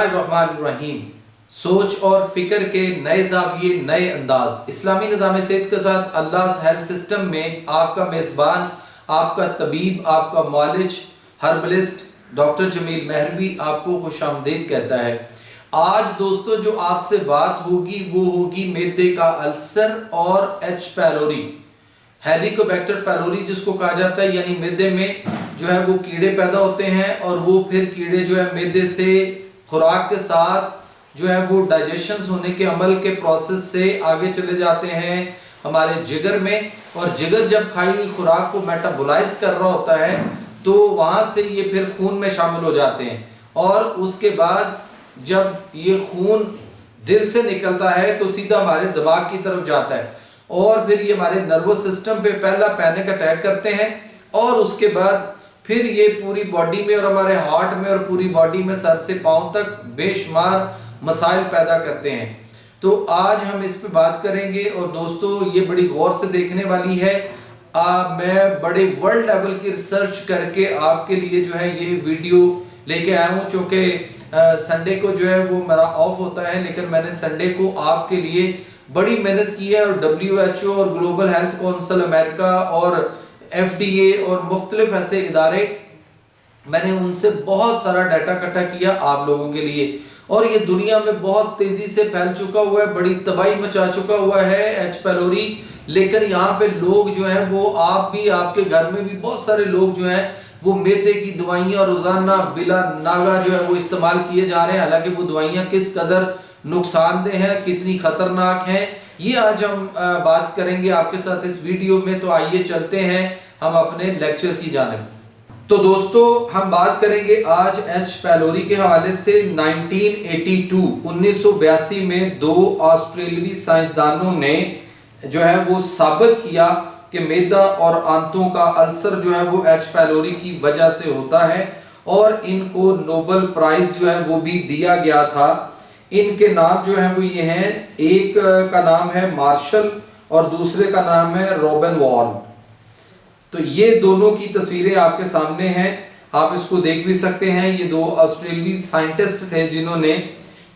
बिस्मिल्लाहिर्रहमानिर्रहीम। सोच और फिक्र के नए ज़ाविये, नए अंदाज। इस्लामी निज़ाम सेहत के साथ अल्लाह हेल्थ सिस्टम में आपका मेज़बान, आपका तबीब, आपका मौलिज, हर्बलिस्ट डॉक्टर जमील मेहरवी आपको खुशामदीद कहता है। आज दोस्तों जो आपसे बात होगी वो होगी मैदे का अल्सर और एच पैलोरी, हेलिकोबैक्टर पैलोरी जिसको कहा जाता है। यानी मैदे में जो है वो कीड़े पैदा होते हैं और वो फिर कीड़े जो है मैदे से खुराक के साथ जो है वो डाइजेशन होने के अमल के प्रोसेस से आगे चले जाते हैं हमारे जिगर में, और जिगर जब खाई हुई खुराक को मेटाबोलाइज कर रहा होता है तो वहां से ये फिर खून में शामिल हो जाते हैं, और उसके बाद जब ये खून दिल से निकलता है तो सीधा हमारे दिमाग की तरफ जाता है और फिर ये हमारे नर्वस सिस्टम पे पहला पैनिक अटैक करते हैं, और उसके बाद फिर ये पूरी बॉडी में और हमारे हार्ट में और पूरी बॉडी में सर से पांव तक बेशुमार मसाइल पैदा करते हैं। तो आज हम इस पे बात करेंगे और दोस्तों ये बड़ी गौर से देखने वाली है। मैं बड़े वर्ल्ड लेवल की रिसर्च करके आपके लिए जो है ये वीडियो लेके आया हूँ, चूंकि संडे को जो है वो मेरा ऑफ होता है, लेकिन मैंने संडे को आपके लिए बड़ी मेहनत की है और WHO और ग्लोबल हेल्थ काउंसिल अमेरिका और FDA और मुख्तलिफ ऐसे इदारे, मैंने उनसे बहुत सारा डाटा इकट्ठा किया आप लोगों के लिए, और ये दुनिया में बहुत तेजी से फैल चुका हुआ है, बड़ी तबाही मचा चुका हुआ है एच पैलोरी। लेकिन यहाँ पे लोग जो हैं वो, आप भी, आपके घर में भी बहुत सारे लोग जो हैं वो मैदे की दवाइयाँ रोजाना बिला नागा जो है वो इस्तेमाल किए जा रहे हैं। हालांकि वो दवाइयाँ किस कदर नुकसानदेह हैं, कितनी खतरनाक हैं, ये आज हम बात करेंगे आपके साथ इस वीडियो में। तो आइए चलते हैं हम अपने लेक्चर की जानिब। तो दोस्तों हम बात करेंगे आज एच पैलोरी के हवाले से। 1982 में दो ऑस्ट्रेलियाई साइंसदानों ने जो है वो साबित किया कि मैदा और आंतों का अल्सर जो है वो एच पैलोरी की वजह से होता है, और इनको नोबेल प्राइज जो है वो भी दिया गया था। इनके नाम जो है वो ये हैं, एक का नाम है मार्शल और दूसरे का नाम है रॉबिन वॉर्न। तो ये दोनों की तस्वीरें आपके सामने हैं, आप इसको देख भी सकते हैं। ये दो ऑस्ट्रेलियाई साइंटिस्ट थे जिन्होंने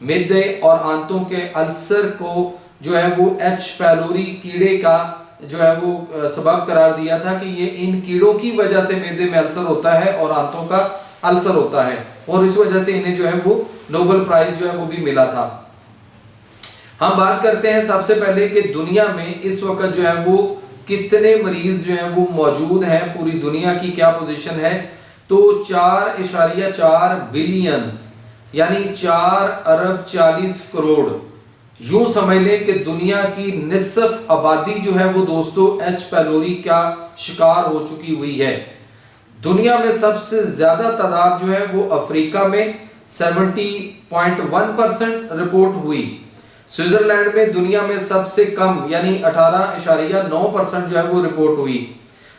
मैदे और आंतों के अल्सर को जो है वो एच पैलोरी कीड़े का जो है वो सबब करार दिया था कि ये इन कीड़ों की वजह से मैदे में अल्सर होता है और आंतों का अल्सर होता है, और इस वजह से इन्हें जो है वो नोबेल प्राइज जो है वो भी मिला था। हम बात करते हैं सबसे पहले कि दुनिया में इस वक्त जो है वो कितने मरीज जो हैं वो मौजूद हैं, पूरी दुनिया की क्या पोजीशन है। तो 4.4 बिलियंस यानी 4 अरब 40 करोड़, यूं समझ लें कि दुनिया की निसफ आबादी जो है वो दोस्तों एच पैलोरी का शिकार हो चुकी हुई है। दुनिया में सबसे ज्यादा तादाद जो है वो अफ्रीका में 70.1% रिपोर्ट हुई। स्विट्जरलैंड में दुनिया में सबसे कम यानी 18.9% जो है वो रिपोर्ट हुई।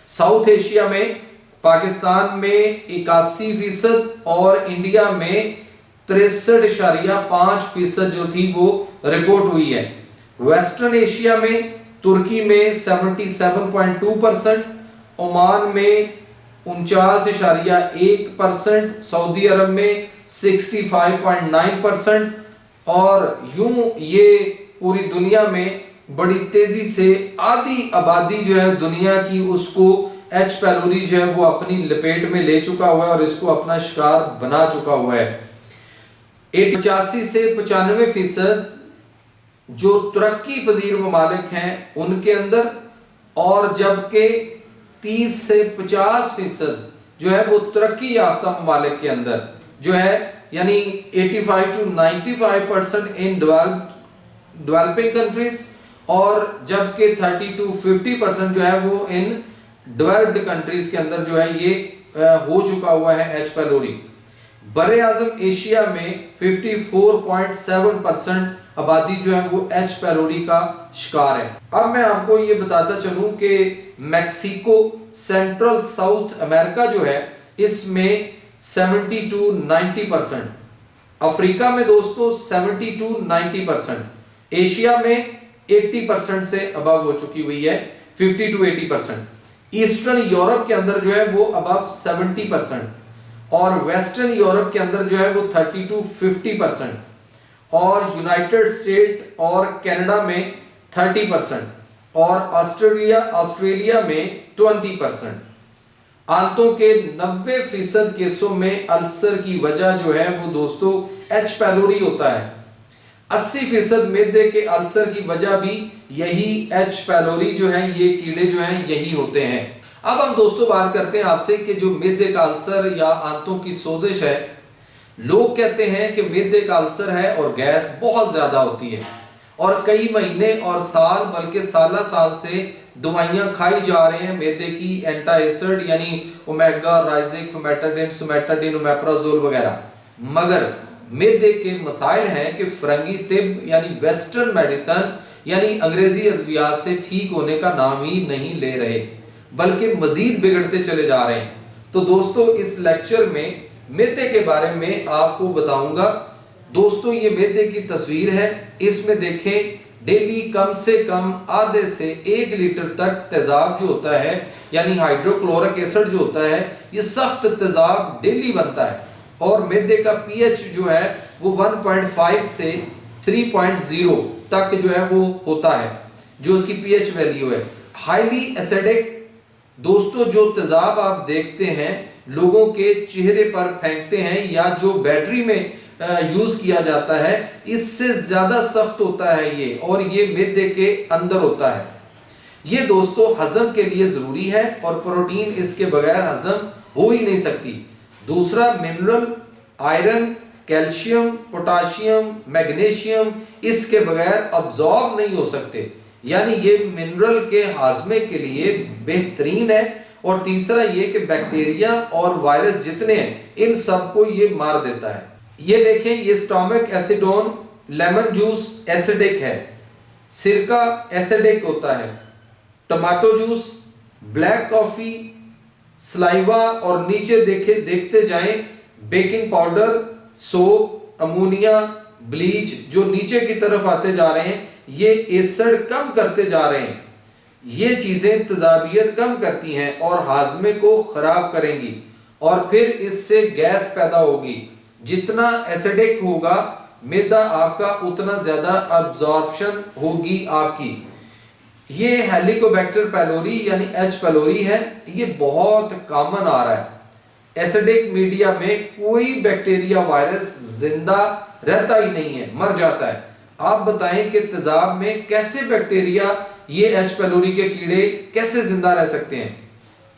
साउथ एशिया में पाकिस्तान में 81% और इंडिया में 63.5% जो थी वो रिपोर्ट हुई है। वेस्टर्न एशिया में तुर्की में 77.2%, ओमान में 49.1%, सऊदी अरब में 65.9%, और यूं ये पूरी दुनिया में बड़ी तेजी से आधी आबादी जो है दुनिया की उसको एच पैलोरी जो है वो अपनी लपेट में ले चुका हुआ है और इसको अपना शिकार बना चुका हुआ है। 85 से 95% जो तरक्की पजीर ममालिक हैं उनके अंदर, और जबकि 30 से 50% जो है वो तरक्की याफ्ता ममालिक के अंदर जो है, यानी 85 to 95% इन डेवलपिंग कंट्रीज, और जबकि 30 to 50% जो है वो इन डेवलप्ड कंट्रीज के अंदर जो है ये हो चुका हुआ है एच पैलोरी। बरे आजम एशिया में 54.7% आबादी जो है वो एच पैलोरी का शिकार है। अब मैं आपको ये बताता चलूं कि मैक्सिको, सेंट्रल साउथ अमेरिका जो है इसमें 70 to 90%, अफ्रीका में दोस्तों 70 to 90%, एशिया में 80% से अबव हो चुकी हुई है, 50 to 80%, ईस्टर्न यूरोप के अंदर जो है वो अबव 70%, और वेस्टर्न यूरोप के अंदर जो है वो 30 to 50%, और यूनाइटेड स्टेट और कनाडा में 30%, और ऑस्ट्रेलिया में 20%। आंतों के 90% केसों में अल्सर की वजह जो है वो दोस्तों एच पैलोरी होता है। 80% मैदे के अल्सर की वजह भी यही एच पैलोरी जो है, ये कीड़े जो हैं यही होते हैं। अब हम दोस्तों बात करते हैं आपसे कि जो मैदे का अल्सर या आंतों की सोजिश है, लोग कहते हैं कि मैदे का अल्सर है और गैस बहुत ज्यादा होती है, और कई महीने और साल बल्कि साल से दवाइयां खाई जा रहे हैं मैदे की, एंटासिड यानी ओमेगा, राइजिक, फमेटाडिन, सुमेटाडिन, ओमेप्राजोल वगैरह। मगर मैदे के मसाइल हैं कि फरंगी तिब यानी वेस्टर्न मेडिसिन यानी अंग्रेजी अद्वियात से ठीक होने का नाम ही नहीं ले रहे, बल्कि मजीद बिगड़ते चले जा रहे हैं। तो दोस्तों इस लेक्चर में मैदे के बारे में आपको बताऊंगा। दोस्तों ये मैदे की तस्वीर है, इसमें देखें डेली कम से कम आधे से 1 लीटर तक तेजाब जो होता है यानी हाइड्रोक्लोरिक एसिड जो होता है, ये सख्त तेजाब डेली बनता है। और मैदे का पीएच जो है वो 1.5 से 3.0 तक जो है वो होता है, जो उसकी पीएच वैल्यू है। हाईली एसिडिक दोस्तों जो तेजाब आप देखते हैं लोगों के चेहरे पर फेंकते हैं या जो बैटरी में यूज किया जाता है, इससे ज्यादा सख्त होता है ये, और ये मैदे के अंदर होता है। ये दोस्तों हजम के लिए जरूरी है और प्रोटीन इसके बगैर हजम हो ही नहीं सकती। दूसरा mineral, iron, calcium, potassium, magnesium इसके बगैर अब्जॉर्ब नहीं हो सकते, यानी ये मिनरल के हाजमे के लिए बेहतरीन है। और तीसरा ये कि बैक्टीरिया और वायरस जितने हैं इन सबको ये मार देता है। ये देखें, ये stomach acetone, lemon juice acidic है, सिरका एसिडिक होता है, tomato juice, black coffee, saliva, और नीचे देखते जाएं baking powder, soap, ammonia, bleach जो नीचे की तरफ आते जा रहे हैं, ये एसिड कम करते जा रहे हैं। ये चीजें तेजाबियत कम करती हैं और हाजमे को खराब करेंगी, और फिर इससे गैस पैदा होगी। जितना एसिडिक होगा मैदा आपका, उतना ज्यादा अब्जॉर्प्शन होगी आपकी। ये हेलिकोबैक्टर पैलोरी यानी एच पैलोरी है, ये बहुत कॉमन आ रहा है। एसिडिक मीडिया में कोई बैक्टीरिया वायरस जिंदा रहता ही नहीं है, मर जाता है। आप बताएं कि तेजाब में कैसे बैक्टीरिया, ये एच पैलोरी के कीड़े कैसे जिंदा रह सकते हैं।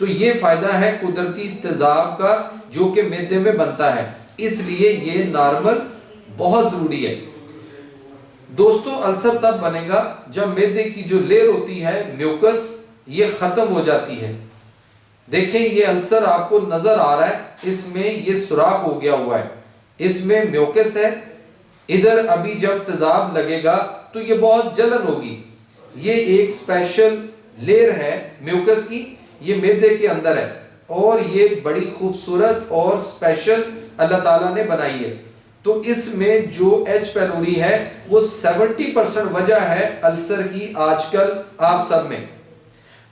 तो ये फायदा है कुदरती तेजाब का जो कि मैदे में बनता है, इसलिए ये नॉर्मल बहुत जरूरी है। दोस्तों अल्सर तब बनेगा जब मैदे की जो लेयर होती है म्यूकस, ये खत्म हो जाती है। देखें ये अल्सर आपको नजर आ रहा है, इसमें ये सुराख हो गया हुआ है, इसमें म्यूकस है। इधर अभी जब तेजाब लगेगा तो ये बहुत जलन होगी। ये एक स्पेशल लेयर है म्यूकस की, ये मैदे के अंदर है, और ये बड़ी खूबसूरत और स्पेशल अल्लाह ताला ने बनाई है। तो इसमें जो एच पैलोरी है वो 70% वजह है अल्सर की आजकल आप सब में।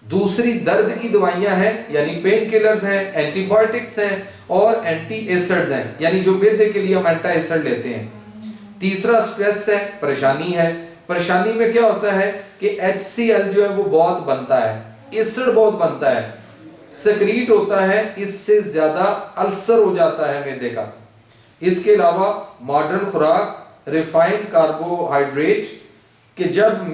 दूसरी दर्द की दवाइयां हैं, यानी पेन किलर्स हैं, एंटीबायोटिक्स हैं और एंटी एसिड्स हैं, यानी जो मैदे के लिए हम एंटी एसिड लेते हैं। तीसरा स्ट्रेस है, परेशानी है। परेशानी में क्या होता है कि HCl जो है वो बहुत बनता है, एसिड बहुत बनता है, सेक्रीट होता है, इससे ज्यादा अल्सर हो जाता है मैदे का। इसके अलावा मॉडर्न खुराक, रिफाइंड कार्बोहाइड्रेट कि जब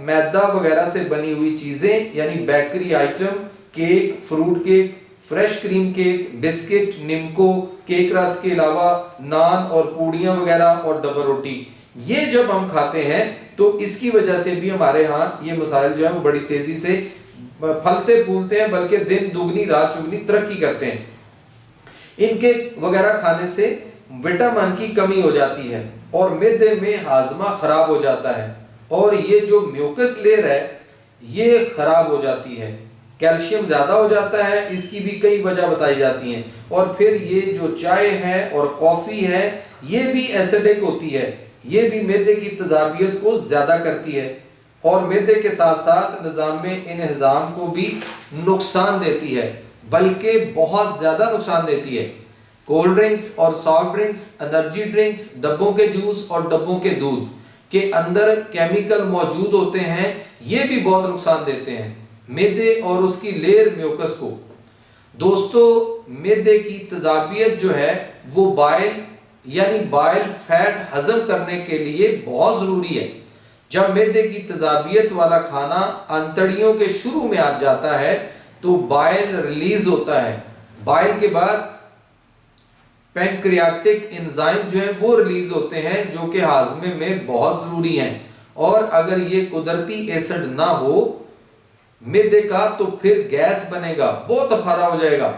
मैदा वगैरह से बनी हुई चीजें यानी bakery item, cake, fruit cake, fresh cream cake, biscuit, निम्को, केक रस के अलावा नान और पूड़ियां वगैरह और डबल रोटी, ये जब हम खाते हैं तो इसकी वजह से भी हमारे यहाँ ये मसाइल जो है वो बड़ी तेजी से फलते फूलते हैं, बल्कि दिन दुगनी रात चुगनी तरक्की करते हैं। इनके वगैरह खाने से विटामिन की कमी हो जाती है और मैदे में हाजमा खराब हो जाता है, और ये जो म्यूकस लेयर है ये खराब हो जाती है। कैल्शियम ज्यादा हो जाता है, इसकी भी कई वजह बताई जाती हैं। और फिर ये जो चाय है और कॉफी है ये भी एसिडिक होती है, ये भी मैदे की तेजाबियत को ज्यादा करती है और मैदे के साथ साथ निजाम में इन्हिजाम को भी नुकसान देती है, बल्कि बहुत ज्यादा नुकसान देती है। कोल्ड ड्रिंक्स और सॉफ्ट ड्रिंक्स, एनर्जी ड्रिंक्स, डब्बों के जूस और डब्बों के दूध के अंदर केमिकल मौजूद होते हैं, ये भी बहुत नुकसान देते हैं मैदे और उसकी लेयर म्यूकस को। दोस्तों, मैदे की तेजाबियत जो है वो बाइल यानी बाइल फैट हजम करने के लिए बहुत जरूरी है। जब मैदे की तेजाबियत वाला खाना अंतड़ियों के शुरू में आ जाता है तो बाइल रिलीज होता है। बाइल के बाद पैंक्रियाटिक एंजाइम जो है वो रिलीज होते हैं जो कि हाजमे में बहुत जरूरी हैं। और अगर ये कुदरती एसिड ना हो मैदे का तो फिर गैस बनेगा, बहुत अफारा हो जाएगा,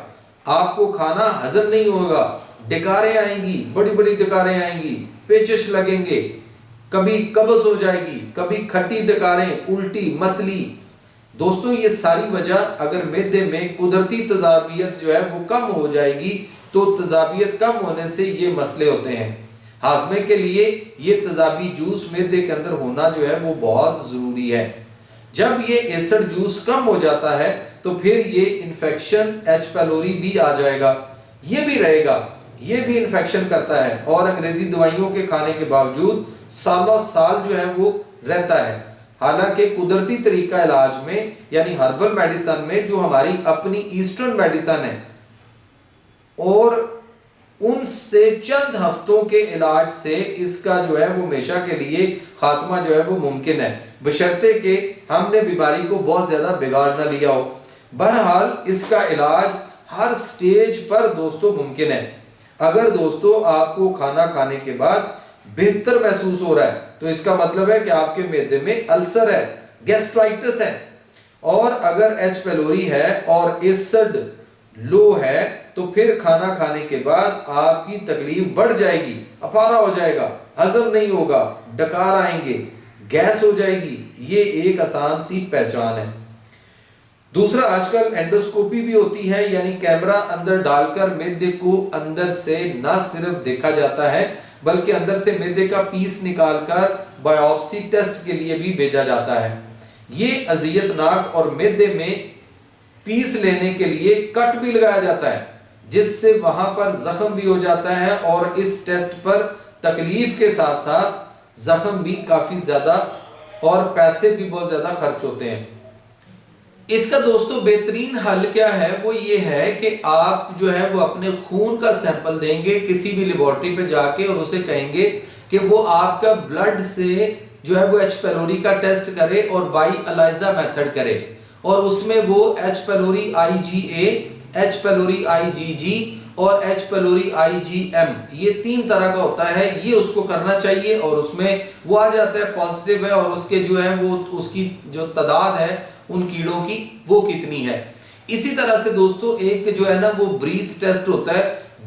आपको खाना हजम नहीं होगा, डकारें आएंगी, बड़ी बड़ी डकारें आएंगी, पेचिश लगेंगे, कभी कब्ज हो जाएगी, कभी खट्टी डकारें, उल्टी, मतली। दोस्तों, ये सारी वजह अगर मैदे में कुदरती तेजाबियत जो है वो कम हो जाएगी तो तेजाबियत कम होने से ये मसले होते हैं। हाजमे के लिए ये तेजाबी जूस मैदे के अंदर होना जो है वो बहुत जरूरी है। जब ये एसिड जूस कम हो जाता है तो फिर ये इन्फेक्शन एच पैलोरी भी आ जाएगा, ये भी रहेगा, ये भी इन्फेक्शन करता है और अंग्रेजी दवाइयों के खाने के बावजूद सालों साल जो है वो रहता है। हालांकि कुदरती तरीका इलाज में यानी हर्बल मेडिसिन में जो हमारी अपनी ईस्टर्न मेडिसिन है और उनसे चंद हफ्तों के इलाज से इसका जो है वो हमेशा के लिए खात्मा जो है वो मुमकिन है, बशर्ते कि हमने बीमारी को बहुत ज्यादा बिगाड़ ना लिया हो। बहरहाल इसका इलाज हर स्टेज पर दोस्तों मुमकिन है। अगर दोस्तों आपको खाना खाने के बाद बेहतर महसूस हो रहा है तो इसका मतलब है कि आपके मैदे में अल्सर है, गैस्ट्राइटिस है। और अगर एच पैलोरी है और एसिड लो है तो फिर खाना खाने के बाद आपकी तकलीफ बढ़ जाएगी, अफारा हो जाएगा, हजम नहीं होगा, डकार आएंगे, गैस हो जाएगी। ये एक आसान सी पहचान है। दूसरा, आजकल एंडोस्कोपी भी होती है, यानी कैमरा अंदर डालकर मैदे को अंदर से न सिर्फ देखा जाता है बल्कि अंदर से मैदे का पीस निकालकर बायोप्सी टेस्ट के लिए भी भेजा जाता है। ये अजियतनाक और मैदे में पीस लेने के लिए कट भी लगाया जाता है जिससे वहां पर जख्म भी हो जाता है और इस टेस्ट पर तकलीफ के साथ साथ जख्म भी काफी ज्यादा और पैसे भी बहुत ज्यादा खर्च होते हैं। इसका दोस्तों बेहतरीन हल क्या है, वो ये है कि आप जो है वो अपने खून का सैंपल देंगे किसी भी लेबोरेटरी पे जाके और उसे कहेंगे कि वो आपका ब्लड से जो है वो एच पैलोरी का टेस्ट करे और बाई एलाइजा मेथड करे और उसमें वो H pylori IgA, H pylori IgG और एच पैलोरी IgM ये 3 तरह का होता है, ये उसको करना चाहिए और उसमें वो आ जाता है पॉजिटिव है और उसके जो है वो उसकी जो तादाद है उन कीड़ों की वो कितनी है। इसी तरह से दोस्तों एक जो है ना वो ब्रीथ टेस्ट होता है,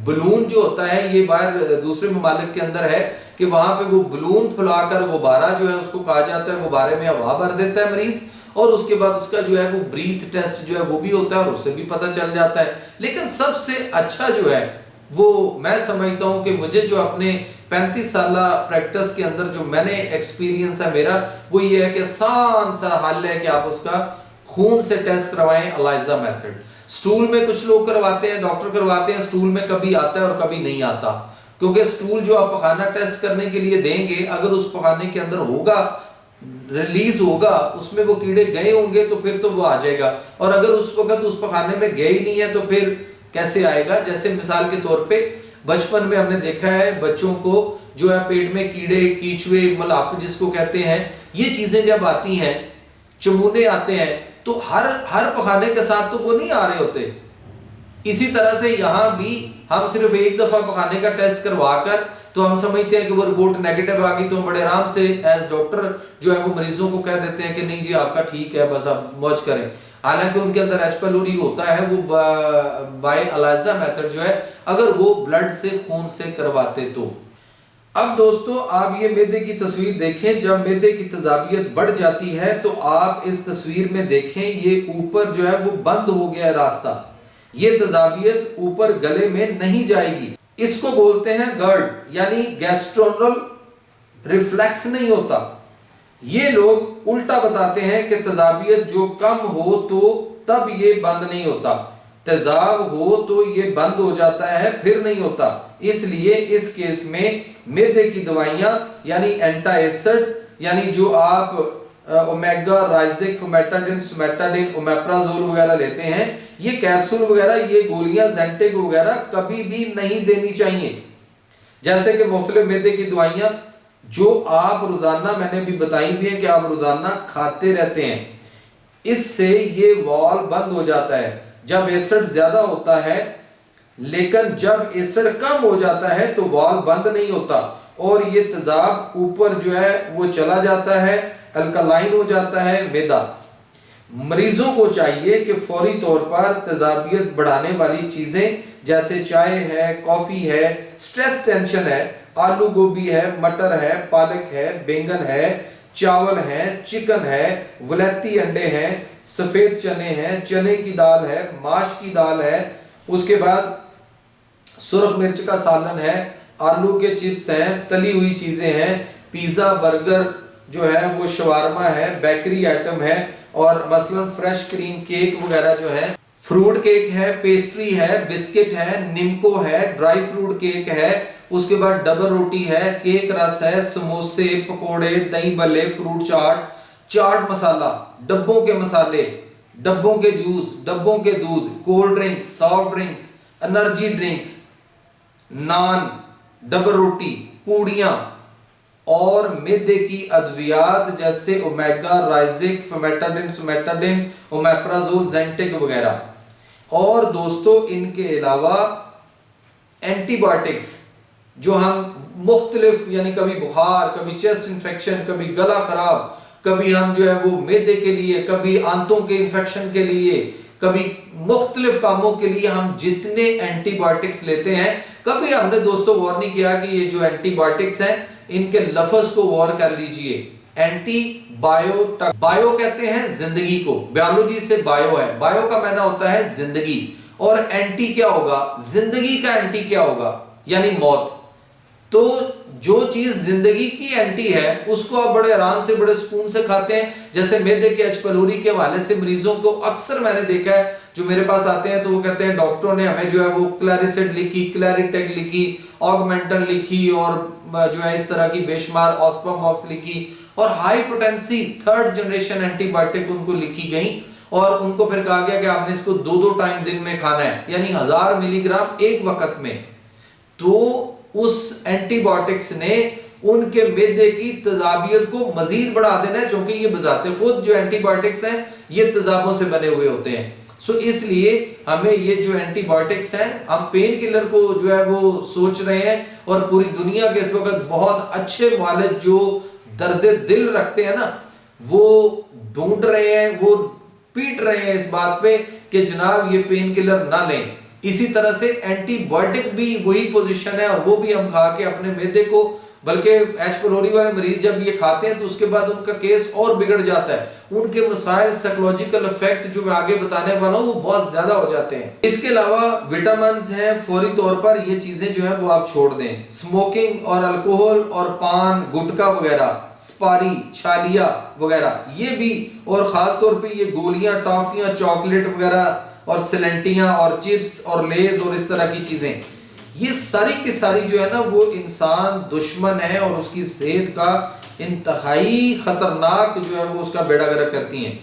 बलून जो होता है, ये बाहर दूसरे ममालिक के अंदर है कि वहां पे वो बलून फुलाकर गुब्बारा जो है उसको कहा जाता है, गुब्बारे में हवा भर देता है मरीज और उसके बाद उसका जो है वो ब्रीथ टेस्ट जो है वो भी होता है और उससे भी पता चल जाता है। लेकिन सबसे अच्छा जो है वो मैं समझता हूं कि मुझे जो अपने 35 साल प्रैक्टिस के अंदर जो मैंने एक्सपीरियंस है मेरा, वो ये है कि आसान सा हल है कि आप उसका खून से टेस्ट करवाएं, एलाइजा मेथड। स्टूल में कुछ लोग करवाते हैं, डॉक्टर करवाते हैं, स्टूल में कभी आता है और कभी नहीं आता, क्योंकि स्टूल जो आप पखाना टेस्ट करने के लिए देंगे अगर उस पखाने के अंदर होगा, रिलीज होगा, उसमें वो कीड़े गए होंगे तो फिर तो वो आ जाएगा, और अगर उस वक्त उस पखाने में गए ही नहीं है तो फिर कैसे आएगा। जैसे मिसाल के तौर पे बचपन में हमने देखा है बच्चों को जो है पेट में कीड़े, कीचुए, मलाप जिसको कहते हैं, ये चीजें जब आती हैं, चमूने आते हैं तो हर पखाने के साथ तो वो नहीं आ रहे होते। इसी तरह से यहाँ भी हम सिर्फ एक दफा पखाने का टेस्ट करवाकर तो हम समझते हैं कि वो रिपोर्ट नेगेटिव आ गई तो हम बड़े आराम से एज डॉक्टर जो है वो मरीजों को कह देते हैं कि नहीं जी आपका ठीक है, बस आप मौज करें। हालांकि उनके अंदर एच पैलोरी होता है, वो बाय एलाइजा मेथड जो है अगर वो ब्लड से खून से करवाते तो। अब दोस्तों आप ये मैदे की तस्वीर देखें, जब मैदे की तेजाबियत बढ़ जाती है तो आप इस तस्वीर में देखें ये ऊपर जो है वो बंद हो गया है रास्ता, ये तेजाबियत ऊपर गले में नहीं जाएगी। इसको बोलते हैं गर्ड यानी गैस्ट्रोनल रिफ्लेक्स नहीं होता। ये लोग उल्टा बताते हैं कि तेजाबियत जो कम हो तो तब ये बंद नहीं होता। तेजाब हो तो ये बंद हो जाता है, फिर नहीं होता। इसलिए इस केस में मैदे की दवाइयां यानी एंटाएसिड, यानी जो आप ओमेगा राइजिक, फॉर्मेटाडिन, सोमेटाडिन, ओमेप्राजोल वगैरह लेते हैं, ये कैप्सूल वगैरह, ये गोलियां ज़ेंटेक वगैरह कभी भी नहीं देनी चाहिए। जैसे कि मुख्तलिफ मैदे की दवाइयां जो आप रोजाना, मैंने भी बताई भी है कि आप रोजाना खाते रहते हैं, इससे ये वॉल बंद हो जाता है जब एसिड ज्यादा होता है, लेकिन जब एसिड कम हो जाता है तो वॉल बंद नहीं होता और ये तेजाब ऊपर जो है वो चला जाता है, अल्कलाइन हो जाता है मैदा। मरीजों को चाहिए कि फौरी तौर पर तेजाबियत बढ़ाने वाली चीजें जैसे चाय है, कॉफी है, स्ट्रेस टेंशन है, आलू गोभी है, मटर है, पालक है, बैंगन है, चावल है, चिकन है, वलैती अंडे हैं, सफेद चने हैं, चने की दाल है, माश की दाल है, उसके बाद सुरख मिर्च का सालन है, आलू के चिप्स हैं, तली हुई चीजें हैं, पिज्जा, बर्गर जो है वो शवारमा है, बेकरी आइटम है, और मसलन फ्रेश क्रीम केक वगैरह जो है, फ्रूट केक है, पेस्ट्री है, बिस्किट है, निम्को है, ड्राई फ्रूट केक है, उसके बाद डबल रोटी है, केक रस है, समोसे, पकोड़े, दही भल्ले, फ्रूट चाट, चाट मसाला, डब्बों के मसाले, डब्बों के जूस, डब्बों के दूध, cold drinks, soft drinks, energy drinks, naan, double रोटी, पूड़ियां और मैदे की अद्वियात जैसे ओमेगा राइजिक, फॉर्मेटाडिन, सोमेटाडिन, ओमेप्राजोल, ज़ेंटेक वगैरह। और दोस्तों इनके अलावा एंटीबायोटिक्स जो हम मुख्तलिफ, यानी कभी बुखार, कभी चेस्ट इंफेक्शन, कभी गला खराब, कभी हम जो है वो मैदे के लिए, कभी आंतों के इंफेक्शन के लिए, कभी मुख्तलिफ कामों के लिए हम जितने एंटीबायोटिक्स लेते हैं, कभी हमने दोस्तों गौर नहीं किया कि ये जो एंटीबायोटिक्स हैं इनके लफ्ज को गौर कर लीजिए। एंटीबायोटिक, बायो कहते हैं जिंदगी को, बायोलॉजी से बायो है, बायो का माना होता है जिंदगी, और एंटी क्या होगा, जिंदगी का एंटी क्या होगा, यानी मौत। तो जो चीज जिंदगी की एंटी है उसको आप बड़े आराम से, बड़े सुकून से खाते हैं। जैसे मैदे के एच पीलोरी के हवाले से मरीजों को अक्सर मैंने देखा है जो मेरे पास आते हैं तो वो कहते हैं डॉक्टरों ने हमें जो है वो क्लैरिसेड लिखी, क्लैरिटेक लिखी, ऑगमेंटन लिखी, और जो है इस तरह की बेशुमार ऑस्पामॉक्स लिखी, और high potency 3rd generation antibiotic उनको लिखी गई, और उनको फिर कहा गया कि आपने इसको 2-2 टाइम दिन में खाना है, यानी 1000 मिलीग्राम एक वक्त में। तो उस एंटीबायोटिक्स ने उनके मैदे की तेजाबियत को मजीद बढ़ा देना है, क्योंकि ये बजाते खुद जो एंटीबायोटिक्स हैं ये तेजाबों से बने हुए होते हैं। सो इसलिए हमें ये जो एंटीबायोटिक्स हैं, हम पेन किलर को जो है वो सोच रहे हैं, और पूरी दुनिया के इस वक्त बहुत अच्छे मुआलिज जो दर्द दिल रखते हैं ना, वो ढूंढ रहे हैं, वो पीट रहे हैं इस बात पे कि जनाब ये पेन किलर ना लें। इसी तरह से एंटीबायोटिक भी वही पोजीशन है, और वो भी हम खा के अपने मैदे को, बल्कि एच पीलोरी वाले मरीज जब ये खाते हैं तो उसके बाद उनका केस और बिगड़ जाता है, उनके मसाइल, साइकोलॉजिकल इफेक्ट जो मैं आगे बताने वाला हूं वो बहुत ज्यादा हो जाते हैं। इसके अलावा विटामिन हैं, फौरी तौर पर ये चीजें जो है वो आप छोड़ दें। स्मोकिंग और अल्कोहल और पान, गुटखा वगैरह, स्पारी, छालिया वगैरह, ये भी, और खास तौर पे ये गोलियां, टॉफियां, चॉकलेट वगैरह, और सिलेंटियां और चिप्स और लेज और इस तरह की चीजें, ये सारी की सारी जो है ना वो इंसान दुश्मन है और उसकी सेहत का इंतहाई खतरनाक जो है वो उसका बेड़ा गर्क करती हैं।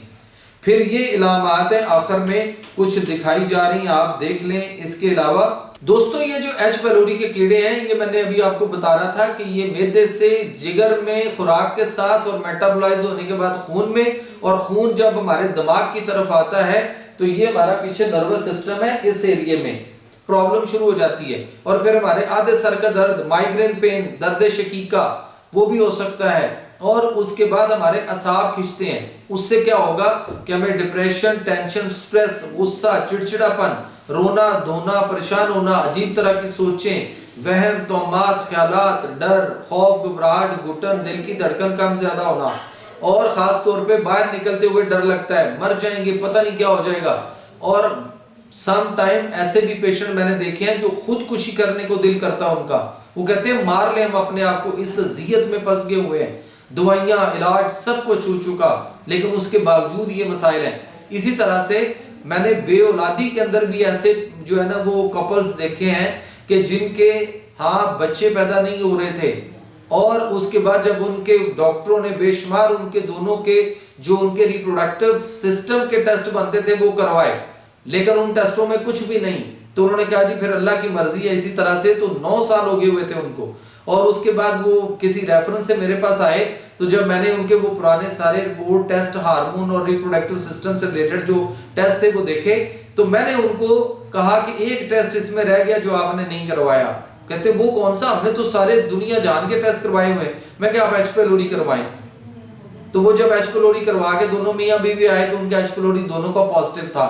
फिर ये इलामात है आखिर में कुछ दिखाई जा रही हैं, आप देख लें। इसके अलावा दोस्तों ये जो एच पीलोरी के कीड़े हैं, ये मैंने अभी आपको बता रहा था कि ये मैदे से जिगर में खुराक के साथ और मेटाबोलाइज होने के बाद खून में, और खून जब हमारे दिमाग की तरफ आता है तो ये हमारा पीछे नर्वस सिस्टम है, इस एरिया में प्रॉब्लम शुरू हो जाती है, और फिर हमारे आधे सर का दर्द, माइग्रेन पेन, दर्द शकीका वो भी हो सकता है, और उसके बाद हमारे असाब खिंचते हैं। उससे क्या होगा कि हमें डिप्रेशन, टेंशन, स्ट्रेस, गुस्सा, चिड़चिड़ापन, रोना धोना, परेशान होना, अजीब तरह की सोचें, वहम, तोहमात, ख्यालात, डर, खौफ, घबराहट, घुटन, दिल की धड़कन कम ज्यादा होना, और खास तौर पे बाहर निकलते हुए डर लगता है, मर जाएंगे, पता नहीं क्या हो जाएगा। और सम टाइम ऐसे भी पेशेंट मैंने देखे हैं जो खुदकुशी करने को दिल करता है उनका, वो कहते हैं मार ले हम अपने आप को, इस अजियत में फंस गए हुए हैं, दवाइयां, इलाज सब कुछ हो चुका, लेकिन उसके बावजूद ये मसाइल हैं। इसी तरह से मैंने बेऔलादी के अंदर भी ऐसे जो है ना वो कपल्स देखे हैं कि जिनके बच्चे पैदा नहीं हो रहे थे, और उसके बाद जब उनके डॉक्टरों ने बेशुमार उनके दोनों के जो उनके रिप्रोडक्टिव सिस्टम के टेस्ट बनते थे वो करवाए, लेकिन उन टेस्टों में कुछ भी नहीं। तो उन्होंने कहा जी फिर अल्लाह की मर्जी है इसी तरह से। तो 9 साल हो गए हुए थे उनको, और उसके बाद वो किसी रेफरेंस से मेरे पास आए। तो जब मैंने उनके वो पुराने सारे रिपोर्ट टेस्ट, हार्मोन और रिप्रोडक्टिव सिस्टम से रिलेटेड जो टेस्ट थे वो देखे, तो मैंने उनको कहा कि एक टेस्ट इसमें रह गया जो आपने नहीं करवाया। कहते वो कौन सा? हमने तो सारे दुनिया जान के टेस्ट करवाए हुए। मैं क्या आप एच पेलोरी करवाएं? तो वो जब एच पेलोरी करवा के दोनों मियां बीवी आए तो उनका एच पेलोरी दोनों का पॉजिटिव था।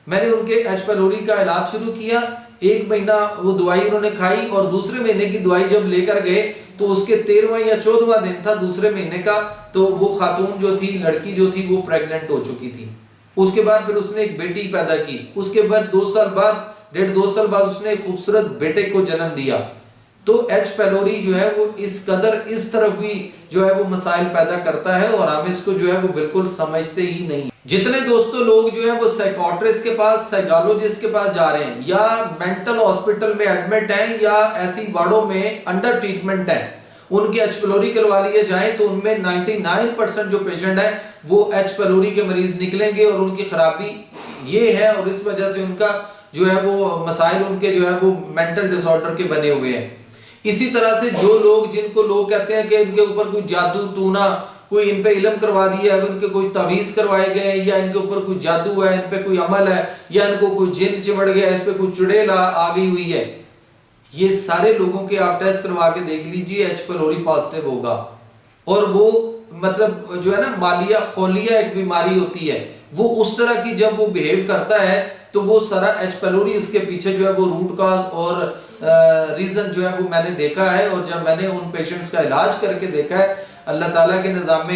मैंने उनके एच पेलोरी का इलाज शुरू किया। 1 महीना वो दवाई उन्होंने खाई, और दूसरे महीने की दवाई जब लेकर गए तो उसके 13वां या 14वां दिन था दूसरे महीने का, तो वो खातून जो थी, लड़की जो थी, वो प्रेग्नेंट हो चुकी थी। उसके बाद फिर उसने एक बेटी पैदा की। उसके बाद 2 साल बाद, 1.5-2 साल बाद उसने एक खूबसूरत बेटे को जन्म दिया। तो एच पेलोरी जो है वो इस कदर इस तरफ भी जो है वो मसाइल पैदा करता है, और हम इसको जो है वो बिल्कुल समझते ही नहीं। जितने दोस्तों लोग जो है वो साइकोट्रिस्ट के पास, साइकोलॉजिस्ट के पास जा रहे हैं, या मेंटल हॉस्पिटल में एडमिट हैं, या ऐसी वार्डों में अंडर ट्रीटमेंट हैं, उनके एच पेलोरी करवा लिए जाए तो उनमें 99% जो पेशेंट है वो एच पेलोरी के मरीज निकलेंगे, और उनकी खराबी ये है, और इस वजह से उनका जो है वो मसाइल उनके जो है वो मेंटल डिसऑर्डर के बने हुए हैं। इसी तरह से जो लोग, जिनको लोग कहते हैं कि इनके ऊपर कोई जादू टूना, कोई इन पे इल्म करवा दिया है, इनके कोई तवीज करवाए गए, या इनके ऊपर कोई जादू है, इन पे कोई अमल है, या इनको कोई जिन चिमड़ गया, इस पे कोई चुड़ैल आ गई हुई है, ये सारे लोगों के आप टेस्ट करवा के देख लीजिए, एच पेलोरी पॉजिटिव होगा। और वो मतलब जो है ना मालिया खोलिया एक बीमारी होती है, वो उस तरह की जब वो बिहेव करता है तो वो सारा एच पेलोरी उसके पीछे जो है वो रूट कॉज और रीजन जो है वो मैंने देखा है। और जब मैंने उन पेशेंट्स का इलाज करके देखा है अल्लाह ताला के निज़ाम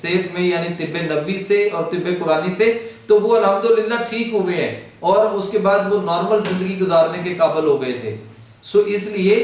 सेहत में, यानी तिब्बे नबवी से और तिब्बे कुरानी से, तो वो अल्हम्दुलिल्लाह ठीक हुए हैं, और उसके बाद वो नॉर्मल जिंदगी गुजारने के काबिल हो गए थे। सो इसलिए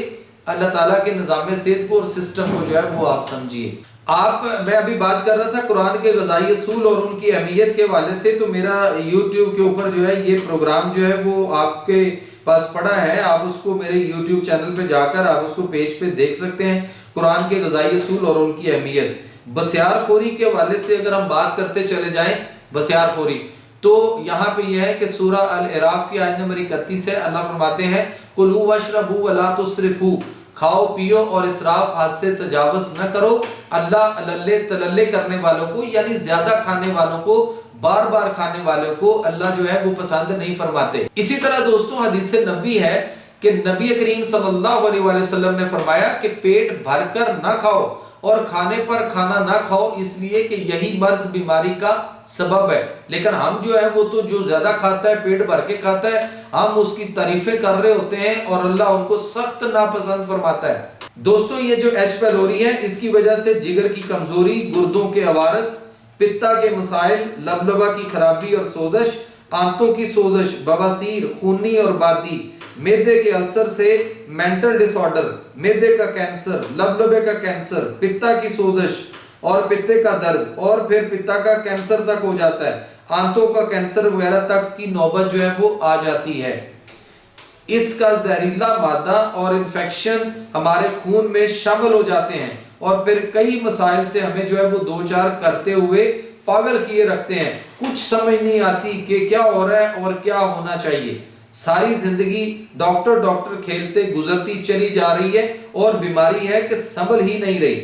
अल्लाह ताला के निज़ाम सेहत को और सिस्टम को जो है वो आप समझिए। मैं अभी बात कर रहा था कुरान के ग़ज़ाई असूल और उनकी अहमियत के हवाले से। तो मेरा YouTube के ऊपर जो है ये प्रोग्राम जो है वो आपके पास पड़ा है, आप उसको मेरे YouTube चैनल पे जाकर आप उसको पेज पे देख सकते हैं, कुरान के ग़ज़ाई असूल और उनकी अहमियत। बसियारखोरी के हवाले से अगर हम बात करते चले जाएं, बसियारखोरी, तो यहाँ पे यह है कि सूरह अल-अराफ की आयत नंबर 31 है, अल्लाह फरमाते हैं कुलू वशरबू वला तुस्रिफू, खाओ पियो और इसराफ हाथ से तजावुज न करो। अल्लाह अल्ले तलल्ले करने वालों को, यानी ज्यादा खाने वालों को, बार बार खाने वालों को अल्लाह जो है वो पसंद नहीं फरमाते। इसी तरह दोस्तों हदीस नबी है कि नबी करीम सल्लल्लाहु अलैहि वसल्लम ने फरमाया कि पेट भरकर ना खाओ और खाने पर खाना ना खाओ, इसलिए कि यही मर्ज बीमारी का सबब है। लेकिन हम जो है वो तो जो ज्यादा खाता है, पेट भर के खाता है, हम उसकी तारीफें कर रहे होते हैं और अल्लाह उनको सख्त नापसंद फरमाता है। दोस्तों ये जो एच पेलोरी है इसकी वजह से जिगर की कमजोरी, गुर्दों के अवारस, पित्ता के मसाइल, लबलबा की खराबी और सोजश, आंतों की सोजश, बवासीर, खूनी और बादी, मैदे के अल्सर से मेंटल डिसऑर्डर, मैदे का कैंसर, लबलबे का कैंसर, पित्ता की सोजश और पित्ते का दर्द, और फिर पित्ता का कैंसर तक हो जाता है, आंतों का कैंसर वगैरह तक की नौबत जो है वो आ जाती है। इसका जहरीला मादा और इन्फेक्शन हमारे खून में शामिल हो जाते हैं और फिर कई मसाइल से हमें जो है वो दो चार करते हुए पागल किए रखते हैं। कुछ समझ नहीं आती कि क्या हो रहा है और क्या होना चाहिए। सारी जिंदगी डॉक्टर खेलते गुजरती चली जा रही है और बीमारी है कि संभल ही नहीं रही।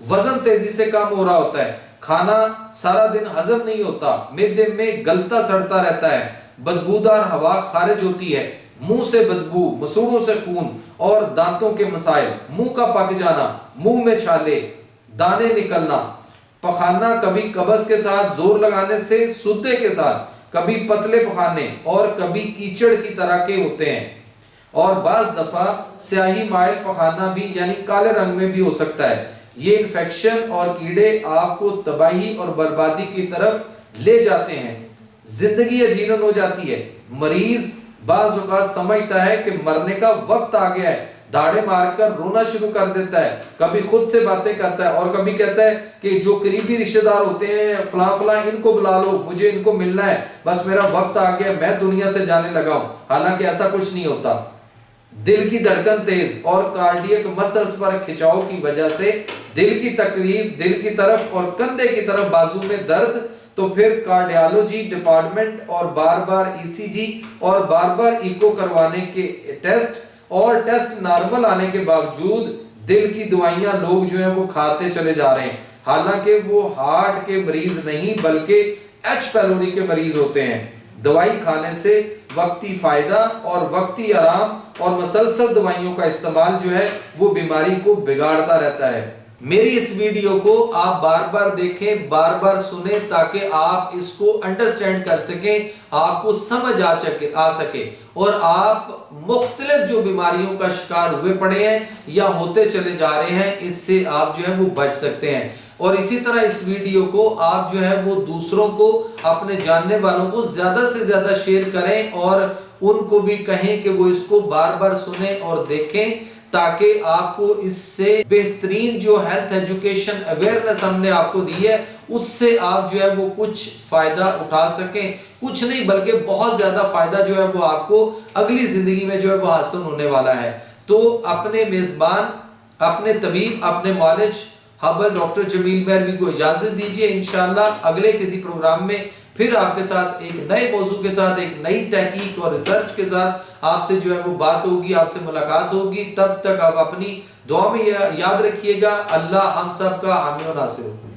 वजन तेजी से कम हो रहा होता है, खाना सारा दिन हजम नहीं होता, मैदे में गलता सड़ता रहता है, बदबूदार हवा खारिज होती है, मुंह से बदबू, मसूड़ों से खून और दांतों के मसाइल, मुंह का पक जाना, मुंह में छाले, दाने निकलना, पखाना कभी कब्ज के साथ जोर लगाने से सुद्दे के साथ, कभी पतले पखाने और कभी कीचड़ की तरह के होते हैं, और बाज दफा स्याही माइल पखाना भी यानी काले रंग में भी हो सकता है। ये इन्फेक्शन और कीड़े आपको तबाही और बर्बादी की तरफ ले जाते हैं, जिंदगी अजीरन हो जाती है। मरीज बाज़ औक़ात समझता है कि मरने का वक्त आ गया है, दाढ़े मारकर रोना शुरू कर देता है, कभी खुद से बातें करता है और कभी कहता है कि जो करीबी रिश्तेदार होते हैं फलां फलां इनको बुला लो, मुझे इनको मिलना है, बस मेरा वक्त आ गया, मैं दुनिया से जाने लगा हूं। हालांकि ऐसा कुछ नहीं होता। दिल की धड़कन तेज और कार्डियक मसल्स पर खिंचाव की वजह से दिल की तकलीफ, दिल की तरफ और कंधे की तरफ बाजू में दर्द, तो फिर कार्डियोलॉजी डिपार्टमेंट और बार बार ईसीजी और बार बार इको करवाने के टेस्ट और टेस्ट नॉर्मल आने के बावजूद दिल की दवाइयां लोग जो है वो खाते चले जा रहे हैं। हालांकि वो हार्ट के मरीज नहीं बल्कि एच पैलोरी के मरीज होते हैं। दवाई खाने से वक्ती फायदा और वक्ती आराम और मसलसल दवाइयों का इस्तेमाल जो है वो बीमारी को बिगाड़ता रहता है। मेरी इस वीडियो को आप बार बार देखें, बार बार सुने, ताकि आप इसको अंडरस्टैंड कर सकें, आपको समझ आ सके और आप मुख्तलिफ जो बीमारियों का शिकार हुए पड़े हैं या होते चले जा रहे हैं, इससे आप जो है वो बच सकते हैं। और इसी तरह इस वीडियो को आप जो है वो दूसरों को, अपने जानने वालों को ज्यादा से ज्यादा शेयर करें और उनको भी कहें कि वो इसको बार बार सुने और देखें, ताकि आपको इससे बेहतरीन जो हेल्थ एजुकेशन अवेयरनेस हमने आपको दी है उससे आप जो है वो कुछ फायदा उठा सकें। कुछ नहीं बल्कि बहुत ज्यादा फायदा जो है वो आपको अगली जिंदगी में जो है वो हासिल होने वाला है। तो अपने मेजबान, अपने तबीब, अपने मौलिज हबल डॉक्टर जमील मेहरवी को इजाजत दीजिए। इंशाअल्लाह अगले किसी प्रोग्राम में फिर आपके साथ एक नए मौजू के साथ, एक नई तहकीक और रिसर्च के साथ आपसे जो है वो बात होगी, आपसे मुलाकात होगी। तब तक आप अपनी दुआ में याद रखिएगा। अल्लाह हम सब का हामी और नासिर हो।